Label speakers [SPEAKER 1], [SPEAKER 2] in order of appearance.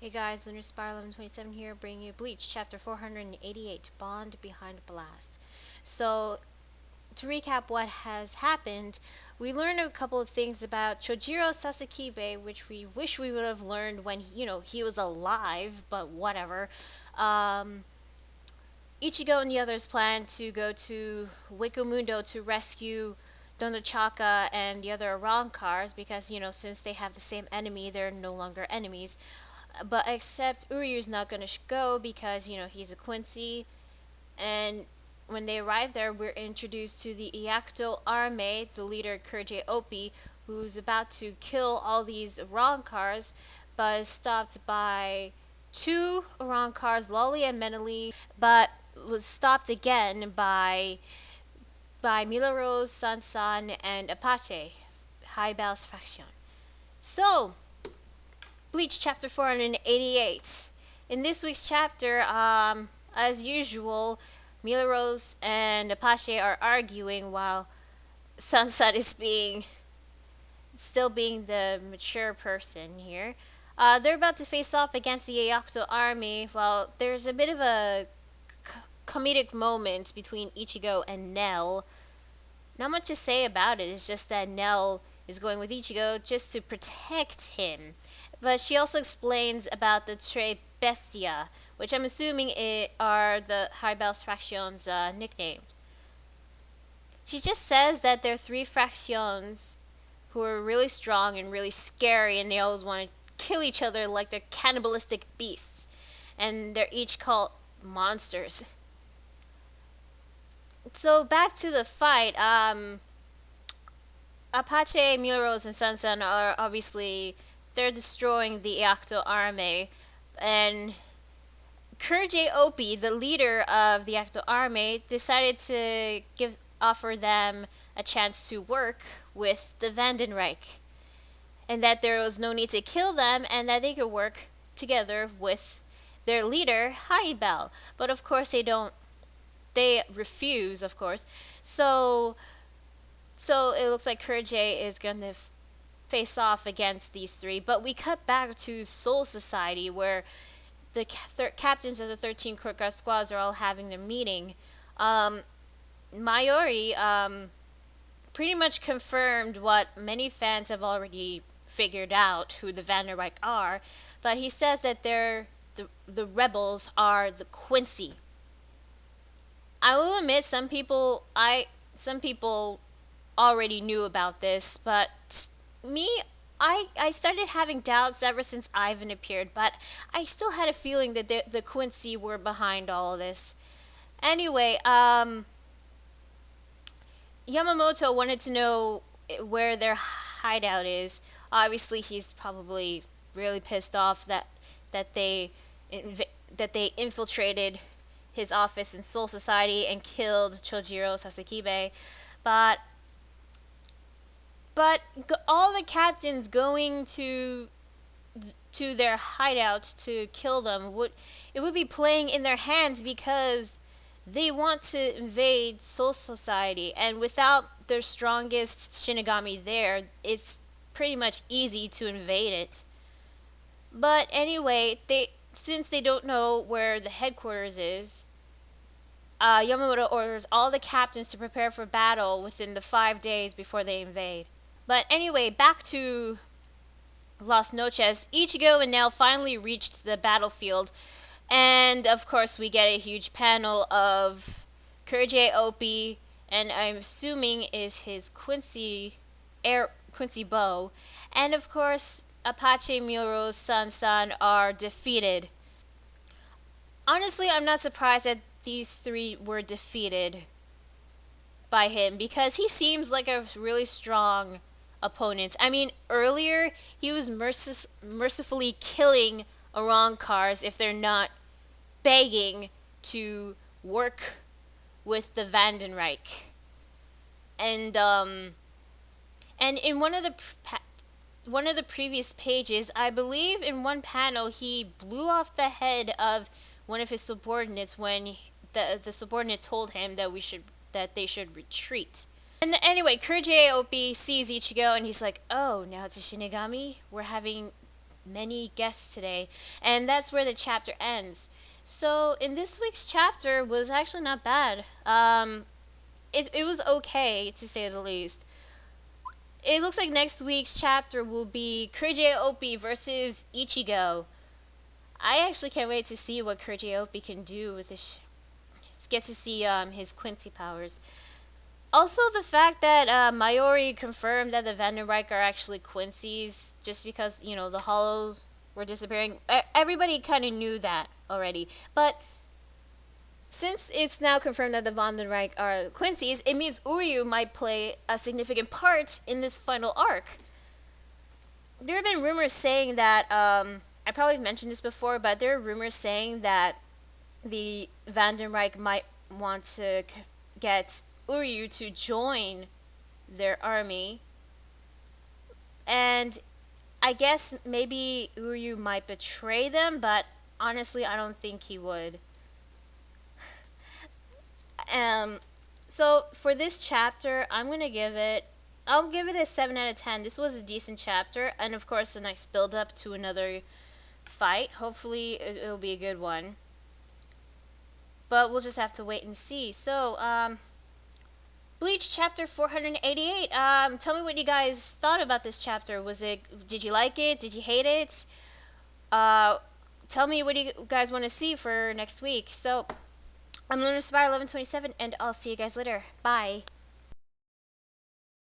[SPEAKER 1] Hey guys, Lunar Spiral 1127 here, bringing you Bleach, chapter 488, Bond Behind Blast. So, to recap what has happened, we learned a couple of things about Chojiro Sasakibe, which we wish we would have learned when, he was alive, but whatever. Um, Ichigo and the others plan to go to Wikomundo to rescue Dondochaka and the other Arankars because, since they have the same enemy, they're no longer enemies. But except Uryu's not gonna go because he's a Quincy, and when they arrive there, we're introduced to the Iacto Arme, the leader Kurje Opi, who's about to kill all these Arankars, but is stopped by two Arankars, Lolly and Meneli, but was stopped again by Milorose, Sansan, and Apache, Harribel's Fraccion. So, Bleach chapter 488. In this week's chapter, as usual, Milrose and Apache are arguing while Sunset is still being the mature person here. They're about to face off against the Ayakto army while there's a bit of a comedic moment between Ichigo and Nell. Not much to say about it, it's just that Nell is going with Ichigo just to protect him. But she also explains about the Tre Bestia, which I'm assuming are the Harribel's Fraction's nicknames. She just says that there are three Fractions who are really strong and really scary, and they always want to kill each other like they're cannibalistic beasts. And they're each called monsters. So back to the fight. Apache, Muros, and Sansan are obviously they're destroying the Iacto army, and Kurje Opi, the leader of the Iacto army, decided to offer them a chance to work with the Vandenreich, and that there was no need to kill them, and that they could work together with their leader Harribel. But of course they don't. They refuse, of course. So it looks like Kurje is going to face off against these three. But we cut back to Soul Society, where the captains of the 13 Court Guard squads are all having their meeting. Mayuri pretty much confirmed what many fans have already figured out, who the Vanderreich are. But he says that the rebels are the Quincy. I will admit, some people already knew about this, but me, I started having doubts ever since Ivan appeared, but I still had a feeling that the Quincy were behind all of this. Anyway, Yamamoto wanted to know where their hideout is. Obviously, he's probably really pissed off that they that they infiltrated his office in Soul Society and killed Chojiro Sasakibe, but all the captains going to their hideouts to kill them would be playing in their hands because they want to invade Soul Society, and without their strongest Shinigami there, it's pretty much easy to invade it. But anyway, since they don't know where the headquarters is, Yamamoto orders all the captains to prepare for battle within the 5 days before they invade. But anyway, back to Las Noches. Ichigo and Nell finally reached the battlefield, and of course we get a huge panel of Kurje Opi, and I'm assuming is his Quincy bow, and of course Apache, Muro, Sansan are defeated. Honestly, I'm not surprised that these three were defeated by him because he seems like a really strong opponent. I mean, earlier he was mercifully killing Arankars if they're not begging to work with the Vandenreich. And in one of the previous pages, I believe in one panel he blew off the head of one of his subordinates when the subordinate told him that they should retreat. And anyway, Kurje Opi sees Ichigo and he's like, "Oh, now it's a Shinigami. We're having many guests today, and that's where the chapter ends. So in this week's chapter was actually not bad. It was okay to say the least. It looks like next week's chapter will be Kurije Opie versus Ichigo. I actually can't wait to see what Kurije Opie can do with this. Get to see his Quincy powers. Also, the fact that Mayori confirmed that the Vandenreich are actually Quincy's, just because the Hollows were disappearing. Everybody kind of knew that already, but since it's now confirmed that the Vandenreich are Quincy's, it means Uryu might play a significant part in this final arc. There have been rumors saying that I probably mentioned this before, but there are rumors saying that the Vandenreich might want to get Uryu to join their army, and I guess maybe Uryu might betray them, but honestly I don't think he would. So for this chapter I'll give it a 7 out of 10. This was a decent chapter, and of course a nice build up to another fight. Hopefully it'll be a good one, but we'll just have to wait and see. So Bleach chapter 488. Tell me what you guys thought about this chapter. Did you like it? Did you hate it? Tell me what you guys want to see for next week. So I'm Lunar Spire 1127, and I'll see you guys later. Bye.